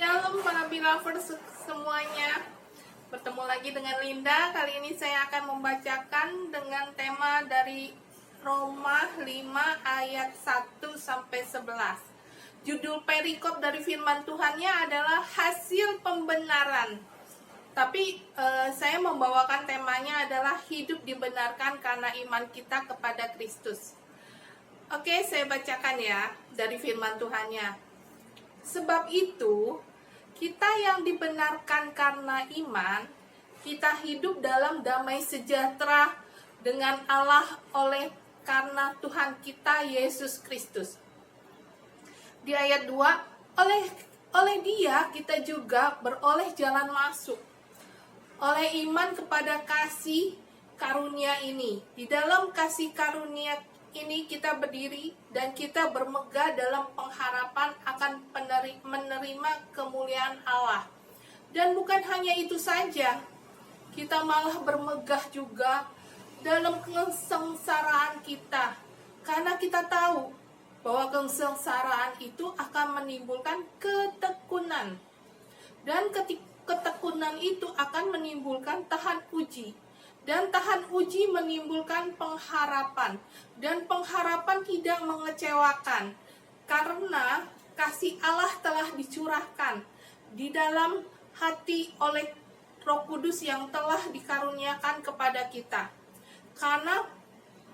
Shalom para belovers semuanya. Bertemu lagi dengan Linda. Kali ini saya akan membacakan dengan tema dari Roma 5 ayat 1 sampai 11. Judul perikop dari firman Tuhannya adalah hasil pembenaran. Tapi saya membawakan temanya adalah hidup dibenarkan karena iman kita kepada Kristus. Oke, saya bacakan ya dari firman Tuhannya. Sebab itu, kita yang dibenarkan karena iman, kita hidup dalam damai sejahtera dengan Allah oleh karena Tuhan kita Yesus Kristus. Di ayat 2, oleh Dia kita juga beroleh jalan masuk oleh iman kepada kasih karunia ini. Di dalam kasih karunia ini kita berdiri dan kita bermegah dalam pengharapan akan menerima kemuliaan Allah. Dan bukan hanya itu saja, kita malah bermegah juga dalam kesengsaraan kita, karena kita tahu bahwa kesengsaraan itu akan menimbulkan ketekunan, dan ketekunan itu akan menimbulkan tahan uji, dan tahan uji menimbulkan pengharapan, dan pengharapan tidak mengecewakan, karena kasih Allah telah dicurahkan di dalam hati oleh Roh Kudus yang telah dikaruniakan kepada kita. Karena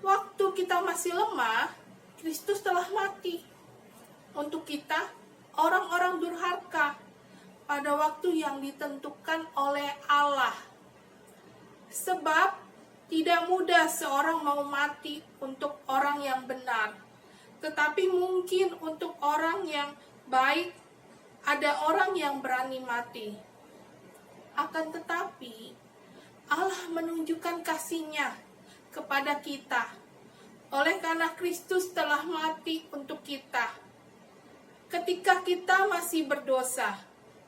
waktu kita masih lemah, Kristus telah mati untuk kita, orang-orang durhaka, pada waktu yang ditentukan oleh Allah. Sebab tidak mudah seorang mau mati untuk orang yang benar, tetapi mungkin untuk orang yang baik ada orang yang berani mati. Akan tetapi Allah menunjukkan kasih-Nya kepada kita oleh karena Kristus telah mati untuk kita ketika kita masih berdosa.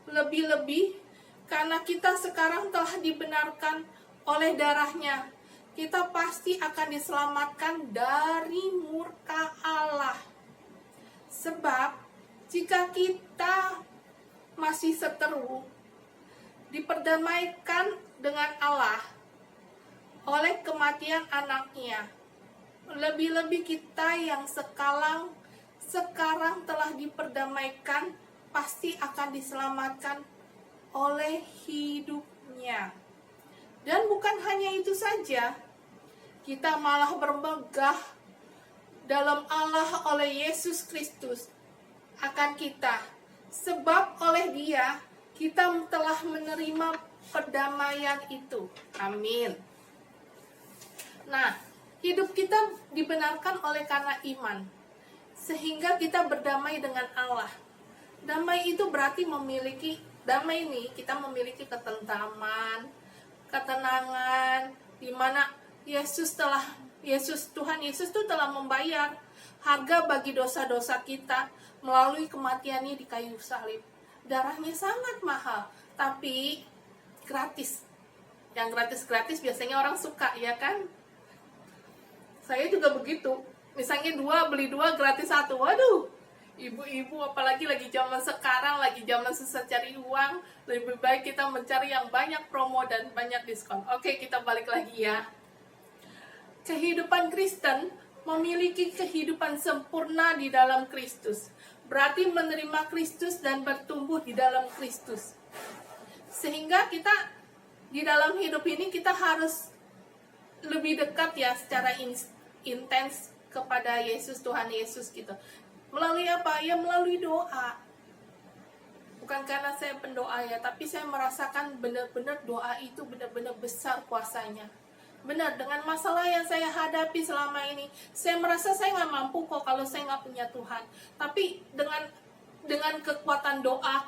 Lebih-lebih karena kita sekarang telah dibenarkan oleh darah-Nya, kita pasti akan diselamatkan dari murka Allah. Sebab jika kita masih seteru, diperdamaikan dengan Allah oleh kematian anaknya, lebih-lebih kita yang sekarang telah diperdamaikan pasti akan diselamatkan oleh hidupnya. Dan bukan hanya itu saja, kita malah bermegah dalam Allah oleh Yesus Kristus akan kita. Sebab oleh Dia kita telah menerima perdamaian itu. Amin. Nah, hidup kita dibenarkan oleh karena iman, sehingga kita berdamai dengan Allah. Damai itu berarti kita memiliki ketentraman, ketenangan, di mana Tuhan Yesus itu telah membayar harga bagi dosa-dosa kita melalui kematiannya di kayu salib. Darahnya sangat mahal, tapi gratis. Yang gratis-gratis biasanya orang suka, ya kan? Saya juga begitu. Misalnya beli dua gratis satu. Waduh, ibu-ibu apalagi lagi zaman sekarang, lagi zaman susah cari uang, lebih baik kita mencari yang banyak promo dan banyak diskon. Oke, kita balik lagi ya. Kehidupan Kristen memiliki kehidupan sempurna di dalam Kristus. Berarti menerima Kristus dan bertumbuh di dalam Kristus. Sehingga kita di dalam hidup ini kita harus lebih dekat ya secara intens kepada Yesus, Tuhan Yesus gitu. Melalui apa? Ya melalui doa. Bukan karena saya pendoa ya, tapi saya merasakan benar-benar doa itu benar-benar besar kuasanya. Benar, dengan masalah yang saya hadapi selama ini, saya merasa saya nggak mampu kok kalau saya nggak punya Tuhan. Tapi dengan kekuatan doa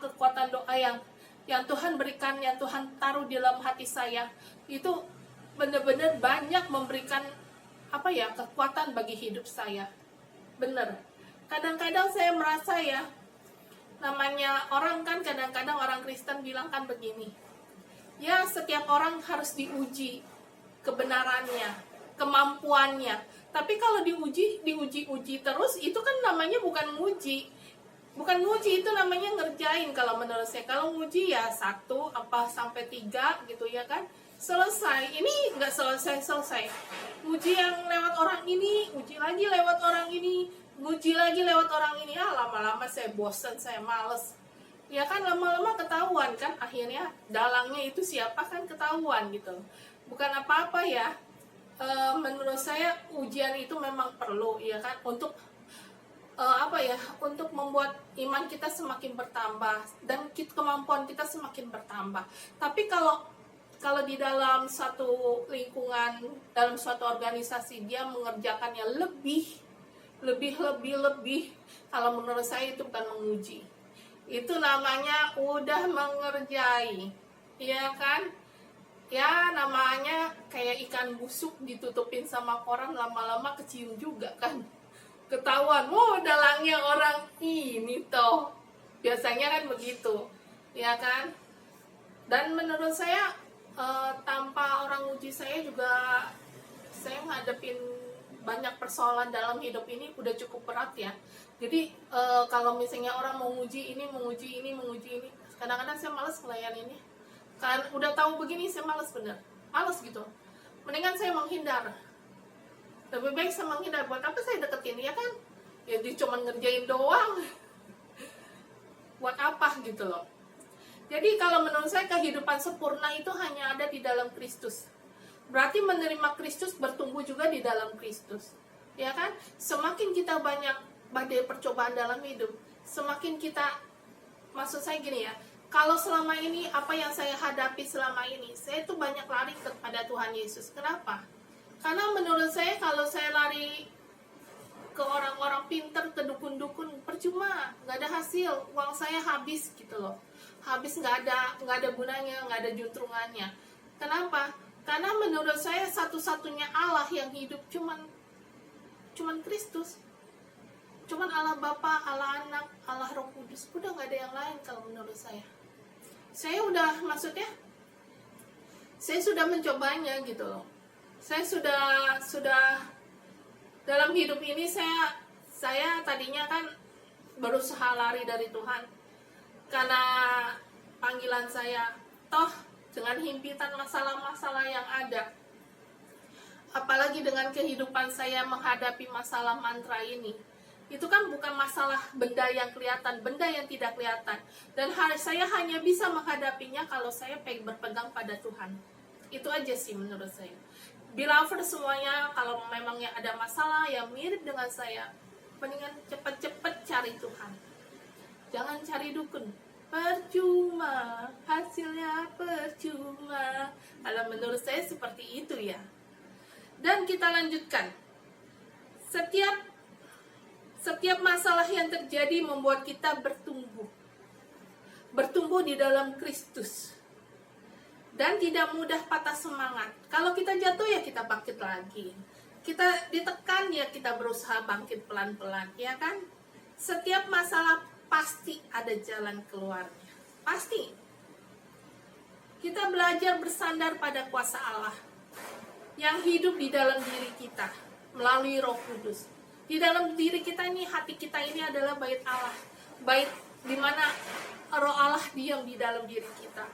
yang Tuhan berikan, yang Tuhan taruh di dalam hati saya, itu benar-benar banyak memberikan kekuatan bagi hidup saya. Benar. Kadang-kadang saya merasa ya, namanya orang kan, kadang-kadang orang Kristen bilang kan begini, ya setiap orang harus diuji kebenarannya, kemampuannya. Tapi kalau diuji terus, itu kan namanya bukan nguji. Bukan nguji, itu namanya ngerjain kalau menurut saya. Kalau nguji ya 1 sampai 3 gitu ya kan, selesai. Ini nggak selesai. Nguji yang lewat orang ini, uji lagi lewat orang ini, nguji lagi lewat orang ini. Lama-lama saya bosan, saya males. Ya kan, lama-lama ketahuan kan, akhirnya dalangnya itu siapa kan ketahuan gitu. Bukan apa-apa ya. Menurut saya ujian itu memang perlu ya kan, untuk untuk membuat iman kita semakin bertambah dan kemampuan kita semakin bertambah. Tapi kalau di dalam satu lingkungan, dalam suatu organisasi, dia mengerjakannya lebih, kalau menurut saya itu bukan menguji, itu namanya udah mengerjai, ya kan? Ya namanya kayak ikan busuk ditutupin sama koran, lama-lama kecium juga kan, ketahuan, dalangnya orang ini toh. Biasanya kan begitu, ya kan? Dan menurut saya tanpa orang uji saya juga, saya ngadepin banyak persoalan dalam hidup ini udah cukup berat ya. Jadi kalau misalnya orang mau menguji ini, kadang-kadang saya malas melayaninnya. Kan udah tahu begini saya malas gitu. Mendingan saya menghindar. Lebih baik saya menghindar. Buat apa saya deketin, ya kan? Ya dia cuma ngerjain doang. Buat apa gitu loh. Jadi kalau menurut saya kehidupan sempurna itu hanya ada di dalam Kristus. Berarti menerima Kristus, bertumbuh juga di dalam Kristus. Ya kan? Semakin kita banyak badai percobaan dalam hidup, semakin kita, maksud saya gini ya, kalau selama ini apa yang saya hadapi selama ini, saya tuh banyak lari kepada Tuhan Yesus. Kenapa? Karena menurut saya kalau saya lari ke orang-orang pintar, ke dukun-dukun, percuma, nggak ada hasil, uang saya habis gitu loh, habis, nggak ada gunanya, nggak ada juntrungannya. Kenapa? Karena menurut saya satu-satunya Allah yang hidup cuman Kristus, cuman Allah Bapa, Allah Anak, Allah Roh Kudus, udah nggak ada yang lain kalau menurut saya. Saya udah, maksudnya saya sudah mencobanya gitu loh. Saya sudah dalam hidup ini, saya tadinya kan berusaha lari dari Tuhan karena panggilan saya, toh dengan himpitan masalah-masalah yang ada, apalagi dengan kehidupan saya menghadapi masalah mantra ini. Itu kan bukan masalah benda yang kelihatan, benda yang tidak kelihatan. Dan saya hanya bisa menghadapinya kalau saya berpegang pada Tuhan. Itu aja sih menurut saya. Beloved semuanya, kalau memang yang ada masalah yang mirip dengan saya, mendingan cepet-cepet cari Tuhan. Jangan cari dukun. Percuma, hasilnya percuma. Kalau menurut saya seperti itu ya. Dan kita lanjutkan. Setiap masalah yang terjadi membuat kita bertumbuh di dalam Kristus, dan tidak mudah patah semangat. Kalau kita jatuh ya kita bangkit lagi, kita ditekan ya kita berusaha bangkit pelan-pelan, ya kan? Setiap masalah pasti ada jalan keluarnya, pasti. Kita belajar bersandar pada kuasa Allah yang hidup di dalam diri kita melalui Roh Kudus. Di dalam diri kita ini, hati kita ini adalah bait Allah, bait di mana Roh Allah diam di dalam diri kita,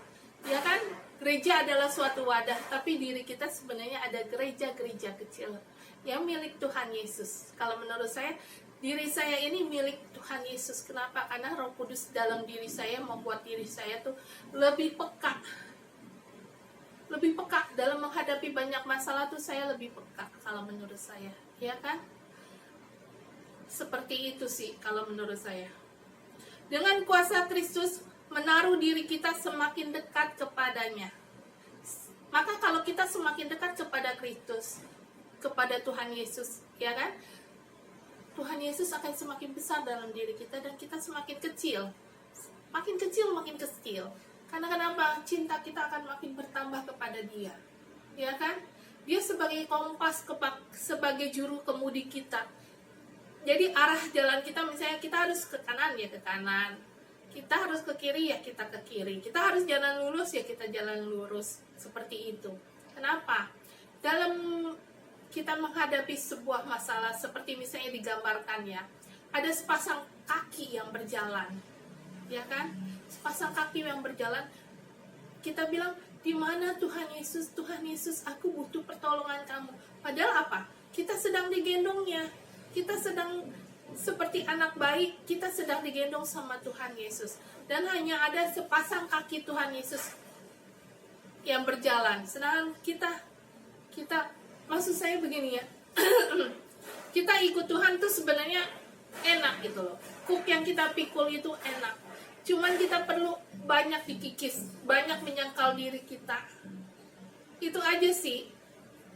ya kan? Gereja adalah suatu wadah, tapi diri kita sebenarnya ada gereja-gereja kecil yang milik Tuhan Yesus. Kalau menurut saya, diri saya ini milik Tuhan Yesus. Kenapa? Karena Roh Kudus dalam diri saya membuat diri saya tuh lebih peka dalam menghadapi banyak masalah tuh. Saya lebih peka kalau menurut saya, ya kan? Seperti itu sih kalau menurut saya. Dengan kuasa Kristus menaruh diri kita semakin dekat kepadanya. Maka kalau kita semakin dekat kepada Kristus, kepada Tuhan Yesus, ya kan? Tuhan Yesus akan semakin besar dalam diri kita dan kita semakin kecil. Makin kecil. Karena kenapa? Cinta kita akan makin bertambah kepada Dia. Ya kan? Dia sebagai kompas, sebagai juru kemudi kita. Jadi arah jalan kita, misalnya kita harus ke kanan ya ke kanan, kita harus ke kiri ya kita ke kiri, kita harus jalan lurus ya kita jalan lurus, seperti itu. Kenapa? Dalam kita menghadapi sebuah masalah, seperti misalnya digambarkan ya, ada sepasang kaki yang berjalan, ya kan? Sepasang kaki yang berjalan. Kita bilang, di mana Tuhan Yesus? Tuhan Yesus, aku butuh pertolongan kamu. Padahal apa? Kita sedang digendongnya. Kita sedang seperti anak bayi, kita sedang digendong sama Tuhan Yesus. Dan hanya ada sepasang kaki Tuhan Yesus yang berjalan. Sedangkan kita maksud saya begini ya. Kita ikut Tuhan tuh sebenarnya enak gitu loh. Kuk yang kita pikul itu enak. Cuman kita perlu banyak dikikis, banyak menyangkal diri kita. Itu aja sih.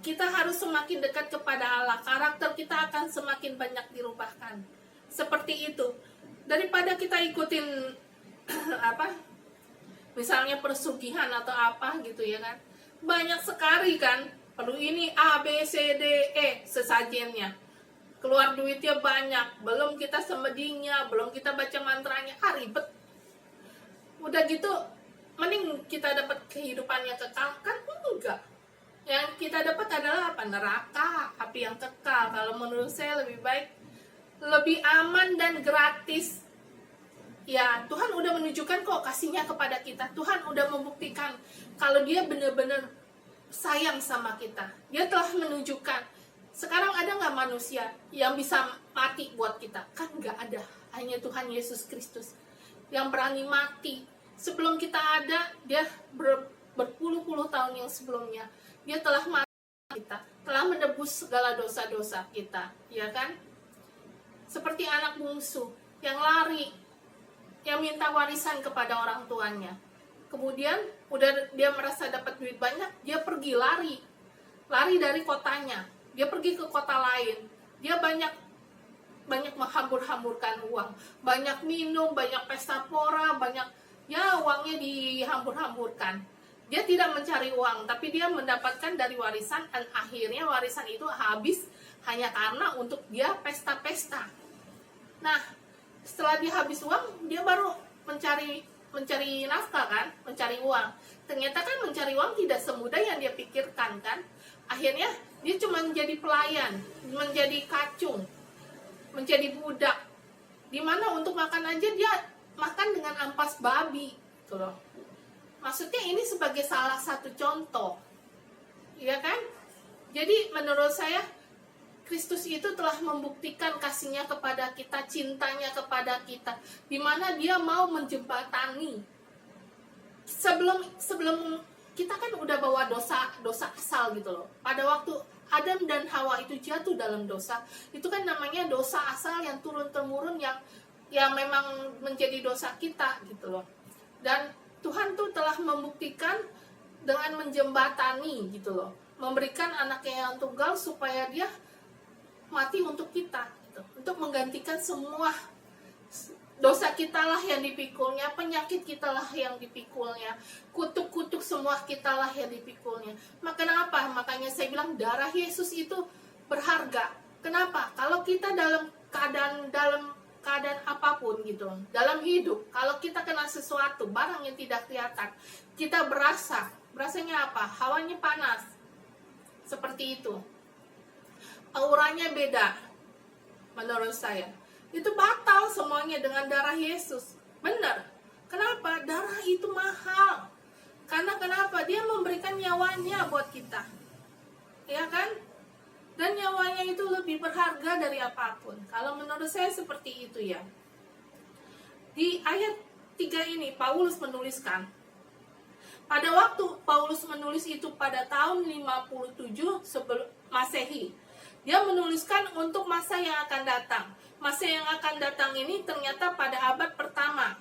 Kita harus semakin dekat kepada Allah. Karakter kita akan semakin banyak dirubahkan. Seperti itu. Daripada kita ikutin misalnya persugihan atau apa gitu ya kan. Banyak sekali kan. Perlu ini A, B, C, D, E sesajennya. Keluar duitnya banyak. Belum kita semedinya, belum kita baca mantranya. Ribet. Udah gitu, mending kita dapat kehidupannya kekal. Kan enggak. Yang kita dapat adalah apa? Neraka, api yang kekal. Kalau menurut saya lebih baik, lebih aman dan gratis. Ya, Tuhan udah menunjukkan kok kasihnya kepada kita. Tuhan udah membuktikan kalau dia benar-benar sayang sama kita. Dia telah menunjukkan. Sekarang ada nggak manusia yang bisa mati buat kita? Kan nggak ada. Hanya Tuhan Yesus Kristus yang berani mati. Sebelum kita ada, dia berpuluh-puluh tahun yang sebelumnya. Dia telah mati kita, telah menebus segala dosa-dosa kita, ya kan? Seperti anak bungsu yang lari, yang minta warisan kepada orang tuanya. Kemudian udah dia merasa dapat duit banyak, dia pergi lari dari kotanya. Dia pergi ke kota lain. Dia banyak menghambur-hamburkan uang, banyak minum, banyak pesta pora, banyak uangnya dihambur-hamburkan. Dia tidak mencari uang, tapi dia mendapatkan dari warisan, dan akhirnya warisan itu habis hanya karena untuk dia pesta-pesta. Nah, setelah dia habis uang, dia baru mencari nafkah kan, mencari uang. Ternyata kan mencari uang tidak semudah yang dia pikirkan kan. Akhirnya dia cuma menjadi pelayan, menjadi kacung, menjadi budak. Dimana untuk makan aja dia makan dengan ampas babi, gitu loh. Maksudnya ini sebagai salah satu contoh, ya kan? Jadi menurut saya Kristus itu telah membuktikan kasihnya kepada kita, cintanya kepada kita, di mana dia mau menjembatani. Sebelum kita kan udah bawa dosa asal gitu loh. Pada waktu Adam dan Hawa itu jatuh dalam dosa, itu kan namanya dosa asal yang turun-temurun yang memang menjadi dosa kita gitu loh. Dan Tuhan tuh telah membuktikan dengan menjembatani gitu loh, memberikan anaknya yang tunggal supaya dia mati untuk kita gitu. Untuk menggantikan semua dosa kita lah yang dipikulnya, penyakit kita lah yang dipikulnya, kutuk-kutuk semua kita lah yang dipikulnya. Makanya saya bilang darah Yesus itu berharga. Kenapa? Kalau kita dalam keadaan apapun gitu, dalam hidup, kalau kita kena sesuatu, barang yang tidak kelihatan, kita berasanya apa? Hawanya panas, seperti itu. Auranya beda, menurut saya. Itu batal semuanya dengan darah Yesus. Benar. Kenapa? Darah itu mahal. Karena kenapa? Dia memberikan nyawanya buat kita. Ya kan? Dan nyawanya itu lebih berharga dari apapun. Kalau menurut saya seperti itu ya. Di ayat 3 ini Paulus menuliskan, pada waktu Paulus menulis itu pada tahun 57 sebelum Masehi, dia menuliskan untuk masa yang akan datang. Masa yang akan datang ini ternyata pada abad pertama.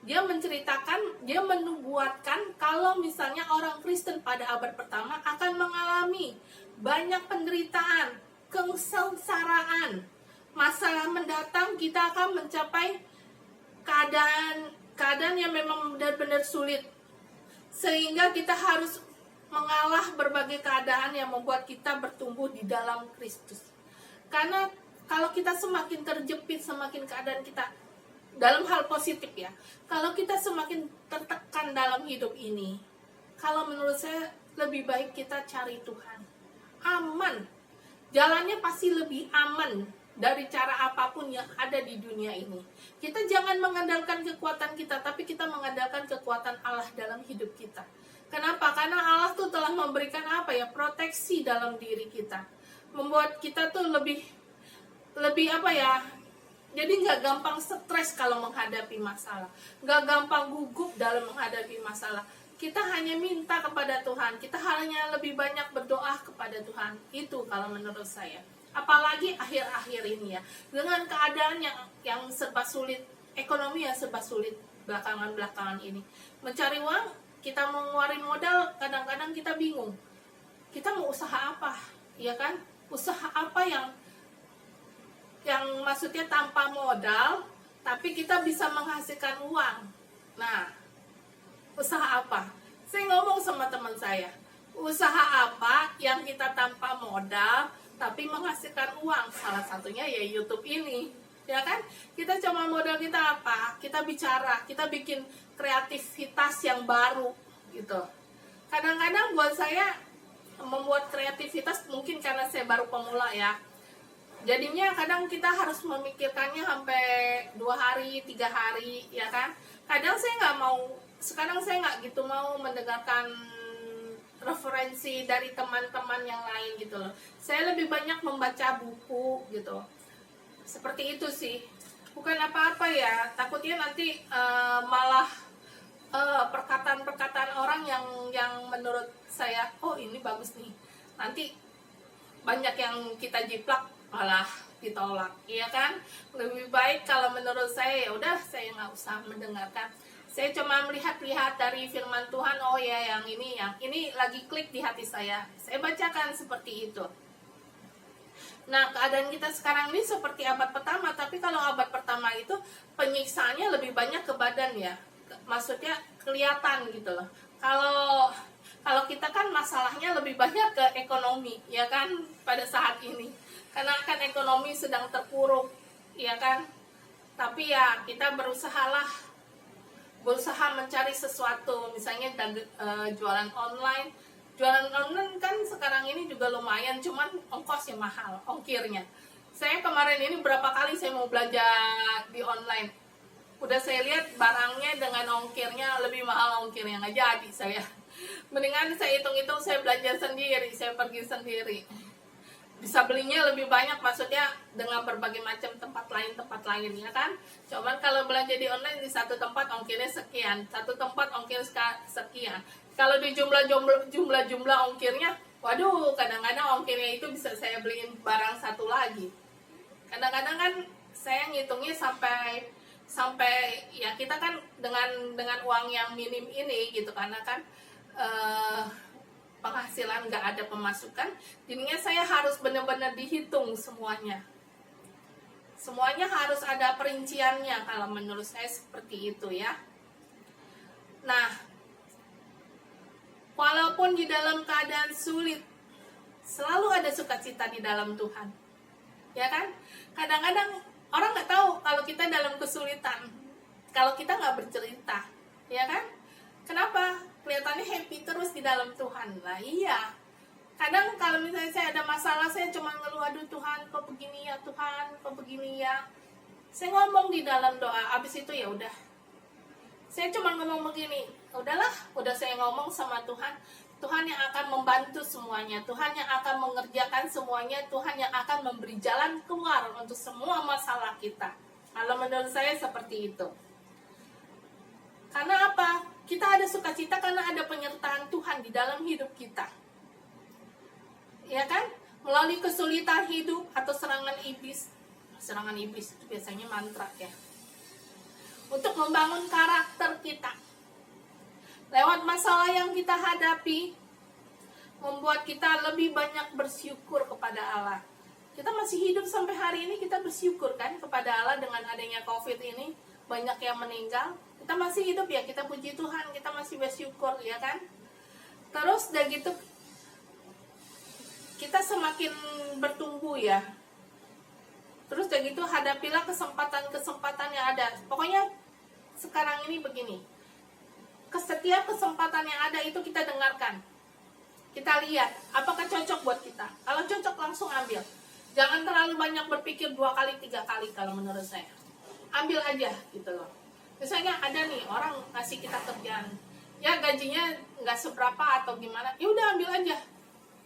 Dia menceritakan, dia menubuatkan kalau misalnya orang Kristen pada abad pertama akan mengalami banyak penderitaan, kesengsaraan. Masa mendatang kita akan mencapai keadaan yang memang benar-benar sulit. Sehingga kita harus mengalah berbagai keadaan yang membuat kita bertumbuh di dalam Kristus. Karena kalau kita semakin terjepit, semakin keadaan kita dalam hal positif ya, kalau kita semakin tertekan dalam hidup ini, kalau menurut saya lebih baik kita cari Tuhan. Aman, jalannya pasti lebih aman dari cara apapun yang ada di dunia ini. Kita jangan mengandalkan kekuatan kita, tapi kita mengandalkan kekuatan Allah dalam hidup kita. Kenapa? Karena Allah tuh telah memberikan apa ya, proteksi dalam diri kita, membuat kita tuh lebih apa ya, jadi nggak gampang stres kalau menghadapi masalah, nggak gampang gugup dalam menghadapi masalah. Kita hanya minta kepada Tuhan, kita hanya lebih banyak berdoa kepada Tuhan. Itu kalau menurut saya. Apalagi akhir-akhir ini ya, dengan keadaan yang serba sulit, ekonomi yang serba sulit belakangan ini. Mencari uang, kita mau ngeluarin modal, kadang-kadang kita bingung. Kita mau usaha apa, ya kan? Usaha apa yang maksudnya tanpa modal, tapi kita bisa menghasilkan uang. Nah, usaha apa? Saya ngomong sama teman saya, usaha apa yang kita tanpa modal, tapi menghasilkan uang? Salah satunya ya YouTube ini, ya kan? Kita cuma modal kita apa? Kita bicara, kita bikin kreativitas yang baru, gitu. Kadang-kadang buat saya, membuat kreativitas mungkin karena saya baru pemula ya, jadinya kadang kita harus memikirkannya sampai 2 hari, 3 hari, ya kan? Kadang sekarang saya nggak gitu mau mendengarkan referensi dari teman-teman yang lain gitu loh. Saya lebih banyak membaca buku gitu. Seperti itu sih. Bukan apa-apa ya, takutnya nanti malah perkataan-perkataan orang yang menurut saya, oh ini bagus nih, nanti banyak yang kita jiplak malah ditolak, iya kan? Lebih baik kalau menurut saya, ya udah saya nggak usah mendengarkan. Saya cuma melihat-lihat dari firman Tuhan, oh ya yang ini lagi klik di hati saya bacakan seperti itu. Nah, keadaan kita sekarang ini seperti abad pertama, tapi kalau abad pertama itu penyiksaannya lebih banyak ke badan ya, maksudnya kelihatan gitu loh. Kalau kita kan masalahnya lebih banyak ke ekonomi, ya kan, pada saat ini. Karena kan ekonomi sedang terpuruk, ya kan. Tapi ya kita berusaha mencari sesuatu, misalnya jualan online. Jualan online kan sekarang ini juga lumayan, cuman ongkosnya mahal, ongkirnya. Saya kemarin ini berapa kali saya mau belanja di online, udah saya lihat barangnya dengan ongkirnya lebih mahal, ongkirnya nggak jadi saya. Mendingan saya hitung-hitung saya belanja sendiri, saya pergi sendiri. Bisa belinya lebih banyak, maksudnya dengan berbagai macam tempat lain ya kan. Cuman kalau belanja di online, di satu tempat ongkirnya sekian, satu tempat ongkir sekian. Kalau di jumlah ongkirnya, waduh, kadang-kadang ongkirnya itu bisa saya beliin barang satu lagi. Kadang-kadang kan saya ngitungnya sampai ya kita kan dengan uang yang minim ini gitu, karena kan penghasilan nggak ada pemasukan, jadinya saya harus benar-benar dihitung semuanya harus ada perinciannya. Kalau menurut saya seperti itu ya. Nah, walaupun di dalam keadaan sulit, selalu ada sukacita di dalam Tuhan, ya kan. Kadang-kadang orang nggak tahu kalau kita dalam kesulitan, kalau kita nggak bercerita, ya kan. Kenapa? Kelihatannya happy terus di dalam Tuhan. Lah iya, kadang kalau misalnya saya ada masalah, saya cuma ngeluh, aduh Tuhan kok begini ya, Tuhan kok begini ya. Saya ngomong di dalam doa, abis itu ya udah, saya cuma ngomong begini, udahlah, udah saya ngomong sama Tuhan. Tuhan yang akan membantu semuanya, Tuhan yang akan mengerjakan semuanya, Tuhan yang akan memberi jalan keluar untuk semua masalah kita. Kalau menurut saya seperti itu. Karena apa? Kita ada sukacita karena ada penyertaan Tuhan di dalam hidup kita, ya kan? Melalui kesulitan hidup atau serangan iblis itu biasanya mantra ya, untuk membangun karakter kita. Lewat masalah yang kita hadapi, membuat kita lebih banyak bersyukur kepada Allah. Kita masih hidup sampai hari ini, kita bersyukur kan kepada Allah. Dengan adanya COVID ini, banyak yang meninggal, kita masih hidup ya, kita puji Tuhan, kita masih bersyukur, ya kan. Terus udah gitu kita semakin bertumbuh ya. Terus udah gitu hadapilah kesempatan-kesempatan yang ada. Pokoknya sekarang ini begini, setiap kesempatan yang ada itu kita dengarkan, kita lihat apakah cocok buat kita. Kalau cocok langsung ambil, Jangan terlalu banyak berpikir 2 kali 3 kali kalau menurut saya. Ambil aja gitu loh. Misalnya ada nih orang ngasih kita kerjaan, ya gajinya nggak seberapa atau gimana, ya udah ambil aja.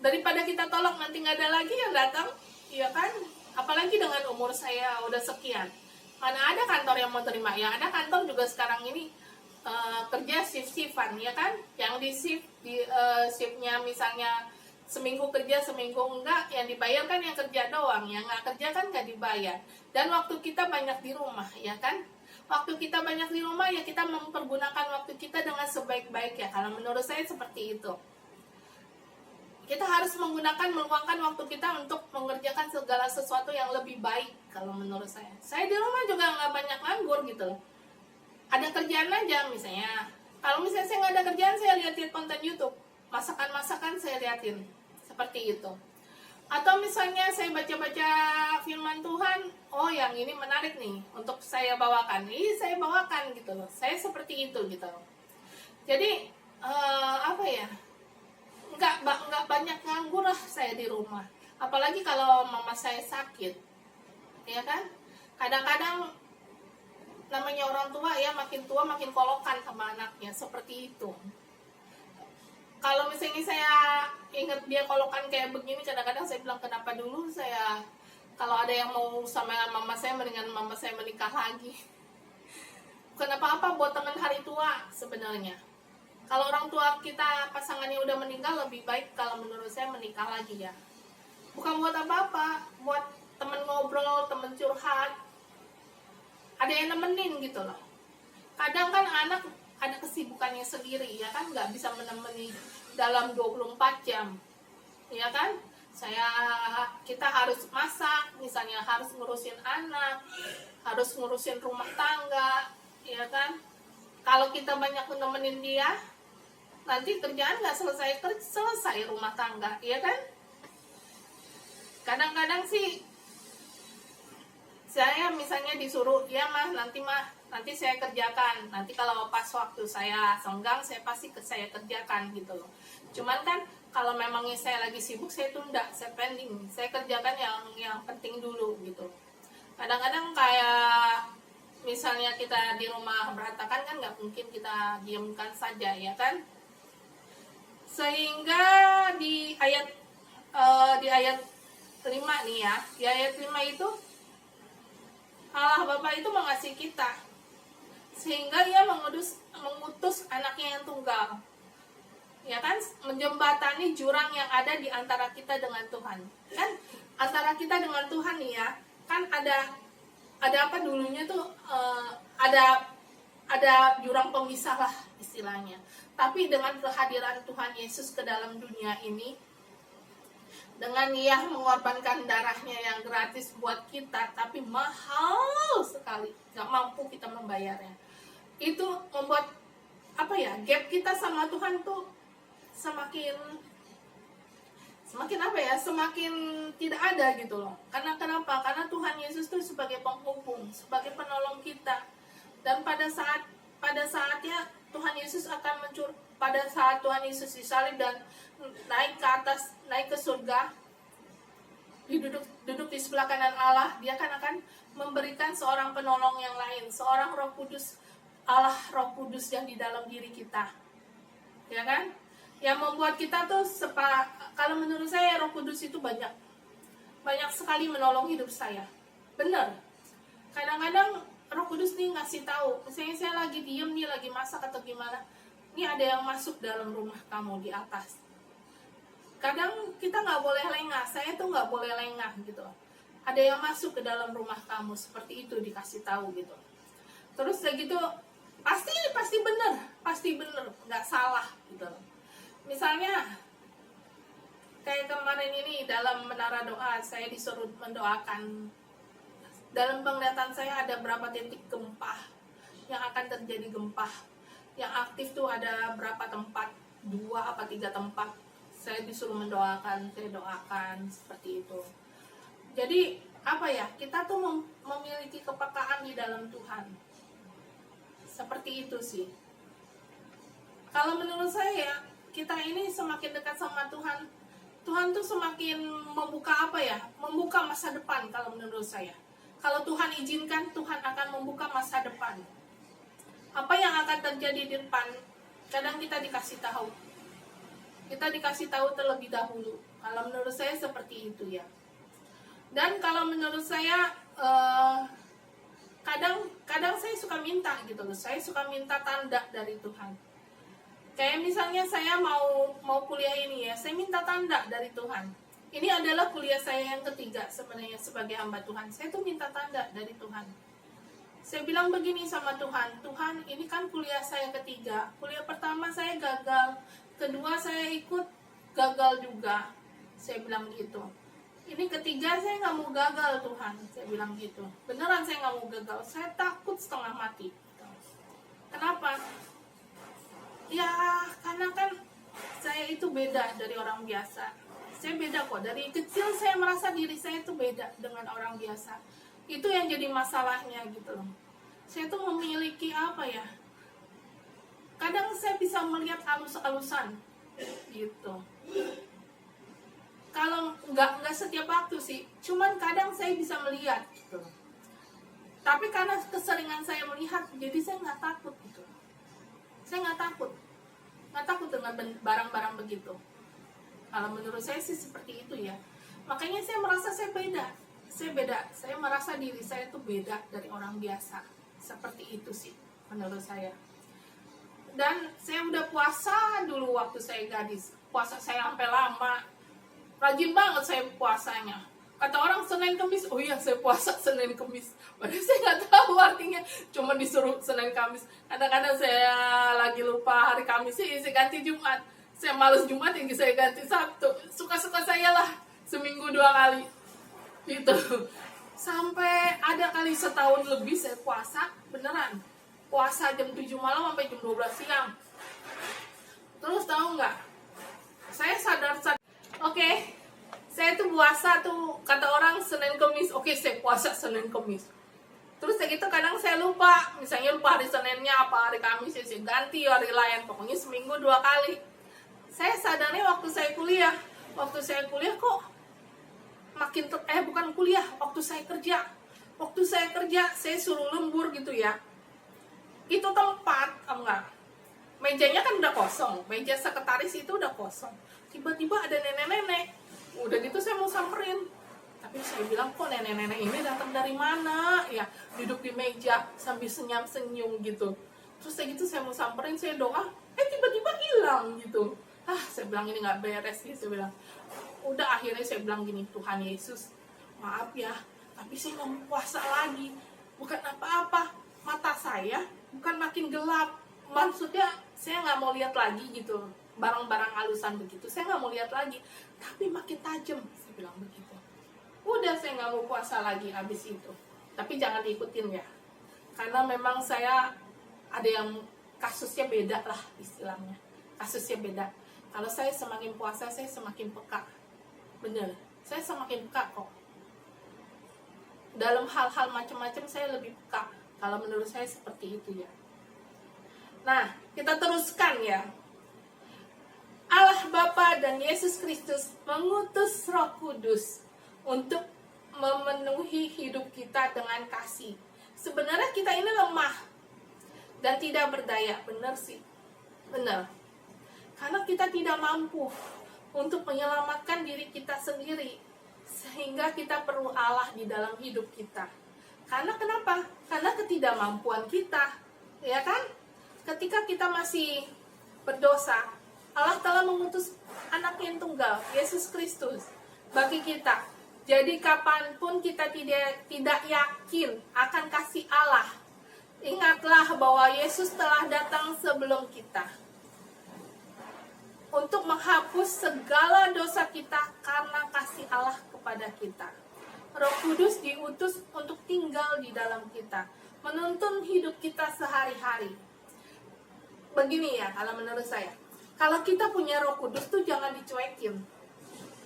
Daripada kita tolak nanti nggak ada lagi yang datang, ya kan? Apalagi dengan umur saya udah sekian, mana ada kantor yang mau terima. Yang ada kantor juga sekarang ini kerja shift-shiftan, ya kan? Yang di shift, shiftnya misalnya seminggu kerja seminggu enggak, yang dibayar kan yang kerja doang, yang nggak kerja kan nggak dibayar. Dan waktu kita banyak di rumah, ya kan? Waktu kita banyak di rumah, ya kita mempergunakan waktu kita dengan sebaik-baiknya. Kalau menurut saya seperti itu. Kita harus meluangkan waktu kita untuk mengerjakan segala sesuatu yang lebih baik. Kalau menurut saya di rumah juga nggak banyak nganggur gitu loh. Ada kerjaan aja misalnya. Kalau misalnya saya nggak ada kerjaan, saya liatin konten YouTube, masakan-masakan saya liatin, seperti itu. Atau misalnya saya baca-baca firman Tuhan, oh yang ini menarik nih untuk saya bawakan, saya bawakan gitu loh. Saya seperti itu gitu loh. Jadi apa ya, nggak banyak nganggur lah saya di rumah. Apalagi kalau mama saya sakit, ya kan. Kadang-kadang namanya orang tua ya, makin tua makin kolokan sama anaknya, seperti itu. Kalau misalnya saya ingat dia kolokan kayak begini, kadang-kadang saya bilang, kenapa dulu saya kalau ada yang mau sama mama saya, mendingan mama saya menikah lagi. Kenapa apa buat teman hari tua sebenarnya. Kalau orang tua kita pasangannya udah meninggal, lebih baik kalau menurut saya menikah lagi ya. Bukan buat apa-apa, buat temen ngobrol, temen curhat, ada yang nemenin gitu loh. Kadang kan anak ada kesibukannya sendiri, ya kan, nggak bisa menemani dalam 24 jam, ya kan. Kita harus masak, misalnya harus ngurusin anak, harus ngurusin rumah tangga, ya kan. Kalau kita banyak menemenin dia, nanti kerjaan nggak selesai rumah tangga, ya kan. Kadang-kadang sih saya misalnya disuruh, ya mah nanti saya kerjakan, nanti kalau pas waktu saya senggang saya kerjakan gitu loh. Cuman kan kalau memangnya saya lagi sibuk, saya tunda, saya pending, saya kerjakan yang penting dulu gitu. Kadang-kadang kayak misalnya kita di rumah berantakan kan, nggak mungkin kita diamkan saja, ya kan. Sehingga di ayat 5 nih ya, di ayat 5 itu Allah Bapa itu mengasihi kita sehingga Ia mengutus anaknya yang tunggal, ya kan, menjembatani jurang yang ada di antara kita dengan Tuhan. Kan antara kita dengan Tuhan nih ya, kan ada apa dulunya tuh, ada jurang pemisah lah istilahnya. Tapi dengan kehadiran Tuhan Yesus ke dalam dunia ini, dengan Ia mengorbankan darahnya yang gratis buat kita, tapi mahal sekali, gak mampu kita membayarnya. Itu membuat apa ya, gap kita sama Tuhan tuh semakin apa ya, semakin tidak ada gitu loh. Karena kenapa? Karena Tuhan Yesus tuh sebagai penghubung, sebagai penolong kita. Dan pada saatnya Tuhan Yesus akan pada saat Tuhan Yesus disalib dan naik ke atas, naik ke surga, duduk di sebelah kanan Allah, Dia akan memberikan seorang penolong yang lain, seorang Roh Kudus, Allah Roh Kudus yang di dalam diri kita, ya kan, yang membuat kita tuh kalau menurut saya Roh Kudus itu banyak sekali menolong hidup saya. Bener, kadang-kadang Roh Kudus nih ngasih tahu, misalnya saya lagi diem nih, lagi masak atau gimana, ini ada yang masuk dalam rumah kamu di atas. Kadang kita nggak boleh lengah, saya tuh nggak boleh lengah gitu. Ada yang masuk ke dalam rumah kamu, seperti itu dikasih tahu gitu. Terus kayak gitu, pasti bener, nggak salah gitu. Misalnya kayak kemarin ini dalam menara doa, saya disuruh mendoakan. Dalam penglihatan saya ada berapa titik gempa yang akan terjadi gempa. Yang aktif tuh ada berapa tempat, 2 apa 3 tempat. Saya disuruh mendoakan, saya doakan seperti itu. Jadi apa ya, kita tuh memiliki kepekaan di dalam Tuhan. Seperti itu sih. Kalau menurut saya, kita ini semakin dekat sama Tuhan, Tuhan tuh semakin membuka apa ya? Membuka masa depan kalau menurut saya. Kalau Tuhan izinkan, Tuhan akan membuka masa depan. Apa yang akan terjadi di depan, kadang kita dikasih tahu. Kita dikasih tahu terlebih dahulu. Kalau menurut saya seperti itu ya. Dan kalau menurut saya, kadang saya suka minta gitu loh. Saya suka minta tanda dari Tuhan. Kayak misalnya saya mau kuliah ini ya, saya minta tanda dari Tuhan. Ini adalah kuliah saya yang ketiga sebenarnya sebagai hamba Tuhan. Saya tuh minta tanda dari Tuhan. Saya bilang begini sama Tuhan, Tuhan ini kan kuliah saya ketiga. Kuliah pertama saya gagal, kedua saya ikut gagal juga. Saya bilang gitu. Ini ketiga saya nggak mau gagal Tuhan. Saya bilang gitu. Beneran saya nggak mau gagal. Saya takut setengah mati. Kenapa? Ya, karena kan saya itu beda dari orang biasa. Saya beda kok. Dari kecil saya merasa diri saya itu beda dengan orang biasa. Itu yang jadi masalahnya gitu loh. Saya tuh memiliki apa ya? Kadang saya bisa melihat alus-alusan gitu. Kalau nggak setiap waktu sih, cuman kadang saya bisa melihat gitu. Tapi karena keseringan saya melihat, jadi saya nggak takut gitu. Saya nggak takut dengan barang-barang begitu. Kalau menurut saya sih seperti itu ya. Makanya saya merasa saya beda. Saya merasa diri saya itu beda dari orang biasa. Seperti itu sih menurut saya. Dan saya udah puasa dulu waktu saya gadis. Puasa saya sampai lama. Rajin banget saya puasanya. Kata orang Senin Kamis, oh iya saya puasa Senin Kamis. Padahal saya nggak tahu artinya, cuma disuruh Senin Kamis. Kadang-kadang saya lagi lupa hari Kamis sih, saya ganti Jumat. Saya males Jumat, yang saya ganti Sabtu. Suka-suka saya lah, seminggu 2 kali. Gitu. Sampai ada kali setahun lebih saya puasa, beneran. Puasa jam 7 malam sampai jam 12 siang. Terus tahu nggak? Saya sadar. Oke. Saya tuh puasa tuh, kata orang Senin Kamis, oke saya puasa Senin Kamis. Terus kayak gitu kadang saya lupa, misalnya lupa hari Seninnya apa hari Kamis, saya ganti hari lain, pokoknya seminggu 2 kali. Saya sadarnya waktu saya kuliah kok makin bukan kuliah, waktu saya kerja saya suruh lembur gitu ya. Itu tempat, enggak, mejanya kan udah kosong, meja sekretaris itu udah kosong. Tiba-tiba ada nenek-nenek. Udah gitu saya mau samperin, tapi saya bilang kok nenek-nenek ini datang dari mana ya, duduk di meja sambil senyum-senyum gitu. Terus saya gitu saya mau samperin, saya doa, tiba-tiba hilang gitu. Saya bilang ini nggak beres sih, saya bilang. Udah akhirnya saya bilang gini, Tuhan Yesus maaf ya, tapi saya nggak mau puasa lagi. Bukan apa-apa, mata saya bukan makin gelap, maksudnya saya nggak mau lihat lagi gitu barang-barang alusan begitu, saya nggak mau lihat lagi, tapi makin tajam, saya bilang begitu. Udah saya nggak mau puasa lagi habis itu. Tapi jangan diikutin ya, karena memang saya ada yang kasusnya beda lah istilahnya, kasusnya beda. Kalau saya semakin puasa saya semakin peka, bener, saya semakin peka kok. Dalam hal-hal macam-macam saya lebih peka. Kalau menurut saya seperti itu ya. Nah, kita teruskan ya. Allah Bapa dan Yesus Kristus mengutus Roh Kudus untuk memenuhi hidup kita dengan kasih. Sebenarnya kita ini lemah dan tidak berdaya, benar sih, benar. Karena kita tidak mampu untuk menyelamatkan diri kita sendiri, sehingga kita perlu Allah di dalam hidup kita. Karena kenapa? Karena ketidakmampuan kita, ya kan? Ketika kita masih berdosa, Allah telah mengutus anak yang tunggal, Yesus Kristus, bagi kita. Jadi kapanpun kita tidak yakin akan kasih Allah, ingatlah bahwa Yesus telah datang sebelum kita untuk menghapus segala dosa kita karena kasih Allah kepada kita. Roh Kudus diutus untuk tinggal di dalam kita, menuntun hidup kita sehari-hari. Begini ya, kalau menurut saya, kalau kita punya Roh Kudus tuh jangan dicuekin,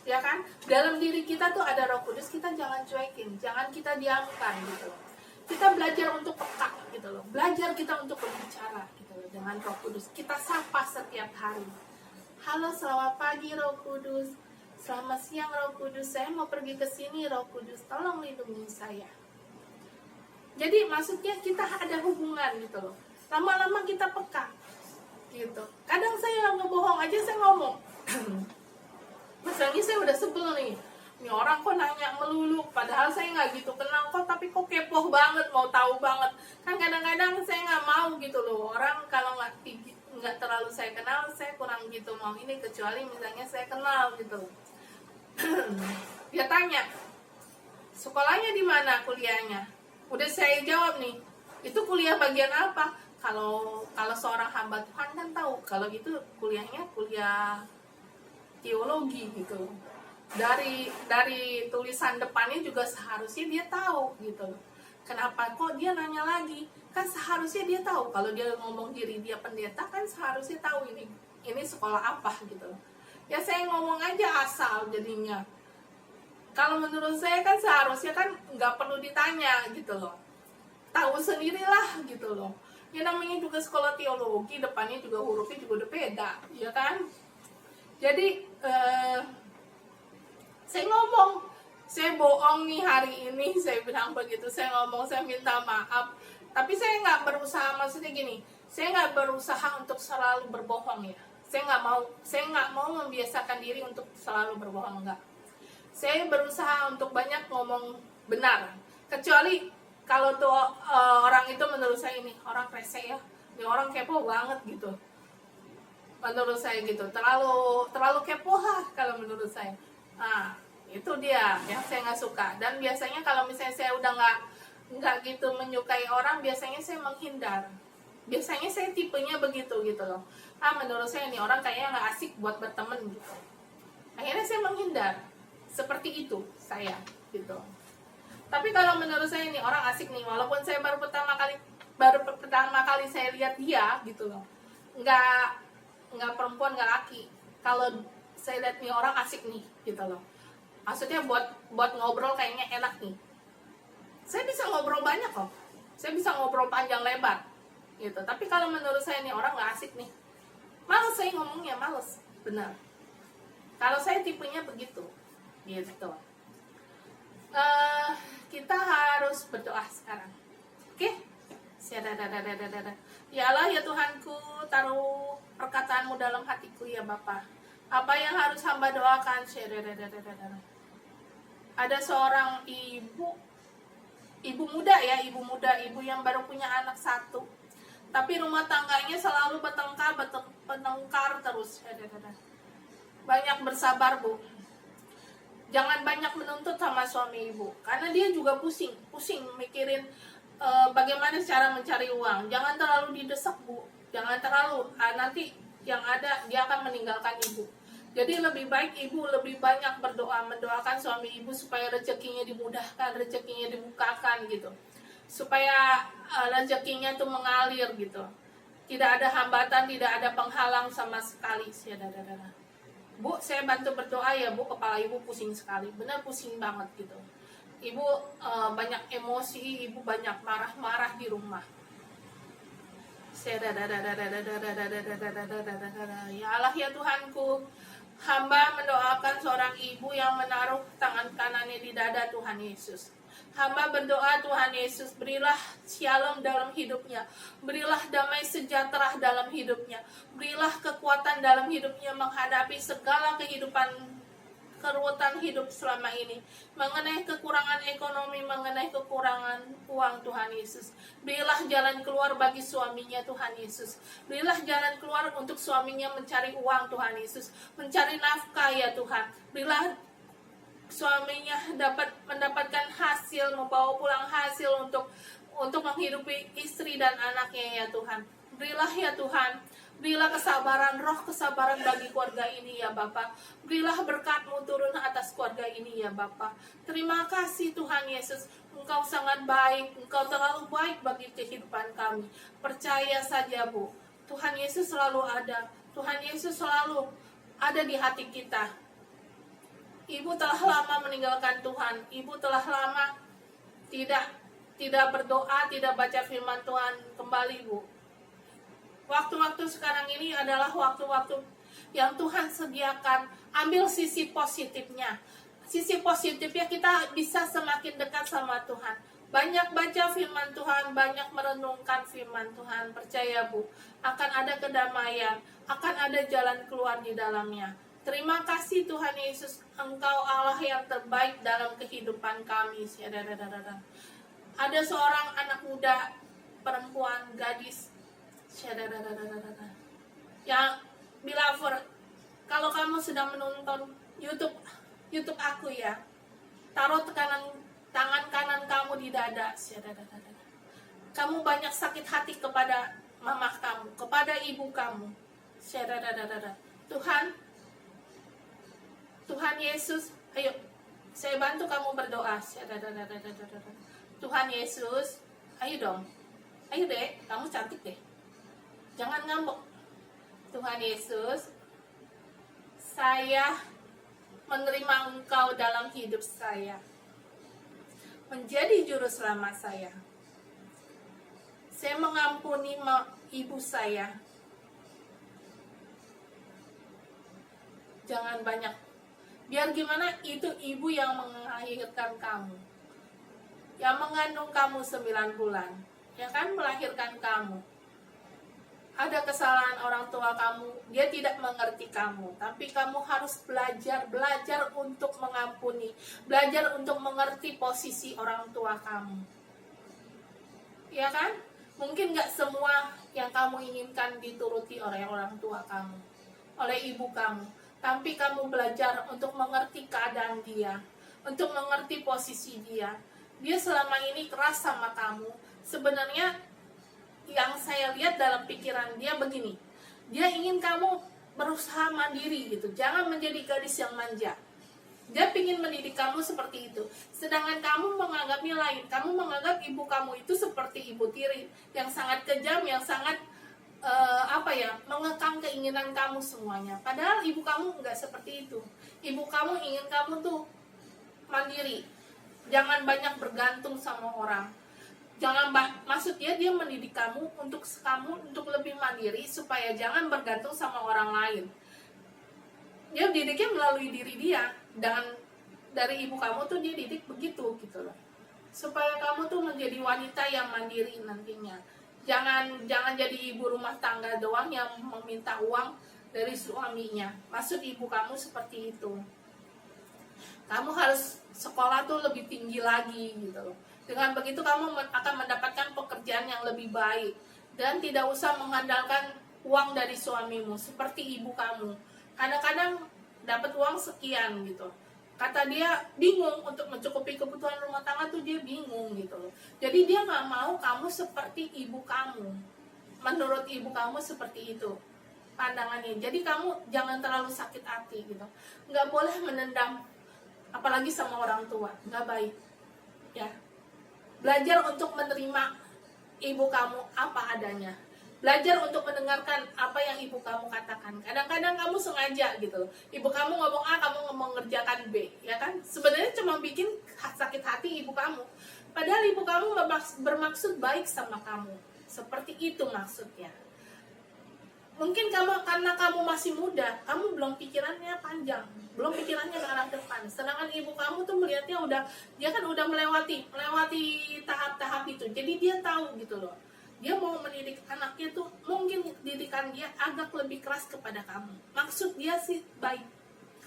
ya kan? Dalam diri kita tuh ada Roh Kudus, kita jangan cuekin, jangan kita diamkan gitu loh. Kita belajar untuk peka gitu loh, belajar kita untuk berbicara gitu loh dengan Roh Kudus. Kita sapa setiap hari. Halo, selamat pagi Roh Kudus. Selamat siang Roh Kudus, saya mau pergi ke sini, Roh Kudus tolong lindungi saya. Jadi maksudnya kita ada hubungan gitu loh. Lama-lama kita peka gitu. Kadang saya ngebohong aja, saya ngomong misalnya saya udah sebel nih, ini orang kok nanya melulu, padahal saya nggak gitu kenal kok, tapi kok kepo banget, mau tahu banget. Kan kadang-kadang saya nggak mau gitu loh, orang kalau nggak terlalu saya kenal, saya kurang gitu mau ini, kecuali misalnya saya kenal gitu. Dia tanya, sekolahnya di mana, kuliahnya? Udah saya jawab nih, itu kuliah bagian apa? Kalau seorang hamba Tuhan kan tahu, kalau gitu kuliahnya kuliah teologi gitu. Dari tulisan depannya juga seharusnya dia tahu gitu. Kenapa kok dia nanya lagi? Kan seharusnya dia tahu, kalau dia ngomong diri dia pendeta kan seharusnya tahu ini sekolah apa gitu. Ya saya ngomong aja asal jadinya. Kalau menurut saya kan seharusnya kan nggak perlu ditanya gitu loh. Tahu sendirilah gitu loh. Ya namanya juga sekolah teologi, depannya juga hurufnya juga udah beda, ya kan? Jadi saya ngomong, saya bohong nih hari ini, saya bilang begitu, saya ngomong, saya minta maaf. Tapi saya nggak berusaha, maksudnya gini, saya nggak berusaha untuk selalu berbohong ya. Saya nggak mau membiasakan diri untuk selalu berbohong, enggak. Saya berusaha untuk banyak ngomong benar, kecuali kalau tuh orang itu menurut saya ini orang rese ya, ini orang kepo banget gitu. Menurut saya gitu, terlalu kepo lah kalau menurut saya. Nah, itu dia yang saya nggak suka. Dan biasanya kalau misalnya saya udah nggak gitu menyukai orang, biasanya saya menghindar. Biasanya saya tipenya begitu gitu loh. Menurut saya ini orang kayaknya nggak asik buat berteman gitu. Akhirnya saya menghindar. Seperti itu saya gitu. Tapi kalau menurut saya ini orang asik nih, walaupun saya baru pertama kali saya lihat dia gitu loh. Nggak perempuan, nggak laki. Kalau saya lihat nih orang asik nih gitu loh. Maksudnya buat ngobrol kayaknya enak nih. Saya bisa ngobrol banyak kok. Saya bisa ngobrol panjang lebar gitu. Tapi kalau menurut saya nih orang nggak asik nih, males saya ngomongnya, males. Benar. Kalau saya tipenya begitu gitu. Kita harus berdoa sekarang. Oke? Ya Allah ya Tuhanku, taruh perkataanmu dalam hatiku ya Bapa. Apa yang harus hamba doakan? Ada seorang ibu muda ya, ibu yang baru punya anak satu, tapi rumah tangganya selalu bertengkar terus. Banyak bersabar Bu, jangan banyak menuntut sama suami ibu, karena dia juga pusing mikirin bagaimana cara mencari uang. Jangan terlalu didesak Bu, jangan terlalu, nanti yang ada dia akan meninggalkan ibu. Jadi lebih baik ibu lebih banyak berdoa, mendoakan suami ibu supaya rezekinya dimudahkan, rezekinya dibukakan gitu, supaya rezekinya tuh mengalir gitu, tidak ada hambatan, tidak ada penghalang sama sekali. Bu, saya bantu berdoa ya Bu, kepala ibu pusing sekali, benar pusing banget gitu. Ibu banyak emosi, ibu banyak marah-marah di rumah. Ya Allah ya Tuhanku, hamba mendoakan seorang ibu yang menaruh tangan kanannya di dada Tuhan Yesus. Hamba berdoa Tuhan Yesus, berilah shalom dalam hidupnya, berilah damai sejahtera dalam hidupnya, berilah kekuatan dalam hidupnya menghadapi segala keruwetan hidup selama ini, mengenai kekurangan ekonomi, mengenai kekurangan uang Tuhan Yesus. Berilah jalan keluar bagi suaminya Tuhan Yesus. Berilah jalan keluar untuk suaminya mencari uang Tuhan Yesus, mencari nafkah ya Tuhan. Berilah suaminya dapat mendapatkan hasil, membawa pulang hasil untuk menghidupi istri dan anaknya ya Tuhan. Berilah ya Tuhan, berilah kesabaran, roh kesabaran bagi keluarga ini ya Bapa. Berilah berkat-Mu turun atas keluarga ini ya Bapa. Terima kasih Tuhan Yesus, Engkau sangat baik, Engkau terlalu baik bagi kehidupan kami. Percaya saja Bu, Tuhan Yesus selalu ada, Tuhan Yesus selalu ada di hati kita. Ibu telah lama meninggalkan Tuhan, ibu telah lama tidak berdoa, tidak baca firman Tuhan kembali Bu. Waktu-waktu sekarang ini adalah waktu-waktu yang Tuhan sediakan. Ambil sisi positifnya. Sisi positifnya kita bisa semakin dekat sama Tuhan. Banyak baca firman Tuhan, banyak merenungkan firman Tuhan. Percaya Bu, akan ada kedamaian, akan ada jalan keluar di dalamnya. Terima kasih Tuhan Yesus, Engkau Allah yang terbaik dalam kehidupan kami. Ada seorang anak muda, perempuan, gadis, yang beloved, kalau kamu sedang menonton YouTube aku ya, taruh tangan kanan kamu di dada. Kamu banyak sakit hati kepada mama kamu, kepada ibu kamu. Tuhan Yesus, ayo saya bantu kamu berdoa. Tuhan Yesus, ayo dong, ayo deh, kamu cantik deh, jangan ngambek. Tuhan Yesus, saya menerima Engkau dalam hidup saya, menjadi juru selamat saya. Saya mengampuni ibu saya. Jangan banyak, biar gimana, itu ibu yang melahirkan kamu, yang mengandung kamu 9 bulan, ya kan, melahirkan kamu. Ada kesalahan orang tua kamu, dia tidak mengerti kamu, tapi kamu harus belajar untuk mengampuni, belajar untuk mengerti posisi orang tua kamu, ya kan? Mungkin gak semua yang kamu inginkan dituruti oleh orang tua kamu, oleh ibu kamu, tapi kamu belajar untuk mengerti keadaan dia, untuk mengerti posisi dia. Dia selama ini keras sama kamu. Sebenarnya yang saya lihat dalam pikiran dia begini, dia ingin kamu berusaha mandiri gitu, jangan menjadi gadis yang manja. Dia ingin mendidik kamu seperti itu, sedangkan kamu menganggapnya lain. Kamu menganggap ibu kamu itu seperti ibu tiri yang sangat kejam, yang sangat mengekang keinginan kamu semuanya. Padahal ibu kamu nggak seperti itu. Ibu kamu ingin kamu tuh mandiri, jangan banyak bergantung sama orang. Maksudnya dia mendidik kamu untuk lebih mandiri, supaya jangan bergantung sama orang lain. Dia didiknya melalui diri dia, dan dari ibu kamu tuh dia didik begitu gitu loh, supaya kamu tuh menjadi wanita yang mandiri nantinya. Jangan jadi ibu rumah tangga doang yang meminta uang dari suaminya. Maksud ibu kamu seperti itu. Kamu harus sekolah tuh lebih tinggi lagi gitu loh. Dengan begitu kamu akan mendapatkan pekerjaan yang lebih baik, dan tidak usah mengandalkan uang dari suamimu seperti ibu kamu. Kadang-kadang dapat uang sekian gitu, kata dia bingung untuk mencukupi kebutuhan rumah tangga tuh, dia bingung gitu loh. Jadi dia nggak mau kamu seperti ibu kamu. Menurut ibu kamu seperti itu pandangannya. Jadi kamu jangan terlalu sakit hati gitu. Nggak boleh menendam, apalagi sama orang tua, nggak baik ya. Belajar untuk menerima ibu kamu apa adanya. Belajar untuk mendengarkan apa yang ibu kamu katakan. Kadang-kadang kamu sengaja gitu loh. Ibu kamu ngomong A, kamu ngomong ngerjakan B, ya kan? Sebenarnya cuma bikin sakit hati ibu kamu. Padahal ibu kamu bermaksud baik sama kamu. Seperti itu maksudnya. Mungkin karena kamu masih muda, kamu belum pikirannya panjang, belum pikirannya ke arah depan. Sedangkan ibu kamu tuh melihatnya dia kan udah melewati tahap-tahap itu. Jadi dia tahu gitu loh. Dia mau mendidik anaknya tuh, mungkin didikan dia agak lebih keras kepada kamu. Maksud dia sih baik.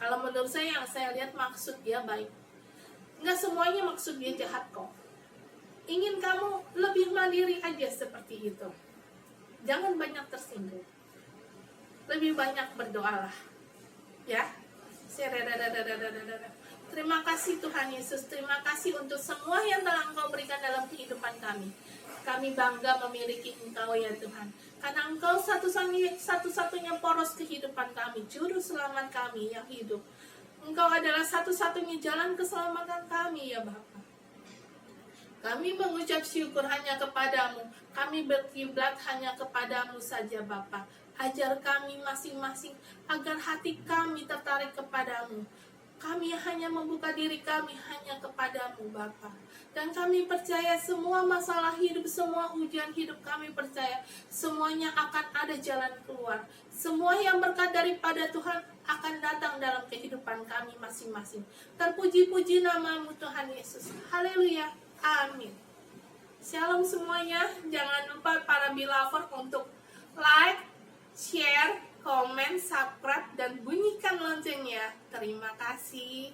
Kalau menurut saya, yang saya lihat maksud dia baik. Nggak semuanya maksud dia jahat kok. Ingin kamu lebih mandiri aja seperti itu. Jangan banyak tersinggung. Lebih banyak berdoalah, ya. Terima kasih Tuhan Yesus, terima kasih untuk semua yang telah Engkau berikan dalam kehidupan kami. Kami bangga memiliki Engkau ya Tuhan, karena Engkau satu-satunya poros kehidupan kami, juru selamat kami yang hidup. Engkau adalah satu-satunya jalan keselamatan kami ya Bapa. Kami mengucap syukur hanya kepadamu, kami berkiblat hanya kepadamu saja Bapa. Ajar kami masing-masing agar hati kami tertarik kepadamu. Kami hanya membuka diri kami hanya kepadamu Bapa. Dan kami percaya semua masalah hidup, semua ujian hidup kami percaya semuanya akan ada jalan keluar. Semua yang berkat daripada Tuhan akan datang dalam kehidupan kami masing-masing. Terpuji-puji namamu Tuhan Yesus. Haleluya. Amin. Shalom semuanya. Jangan lupa para beloved untuk like, share, komen, subscribe, dan bunyikan loncengnya. Terima kasih.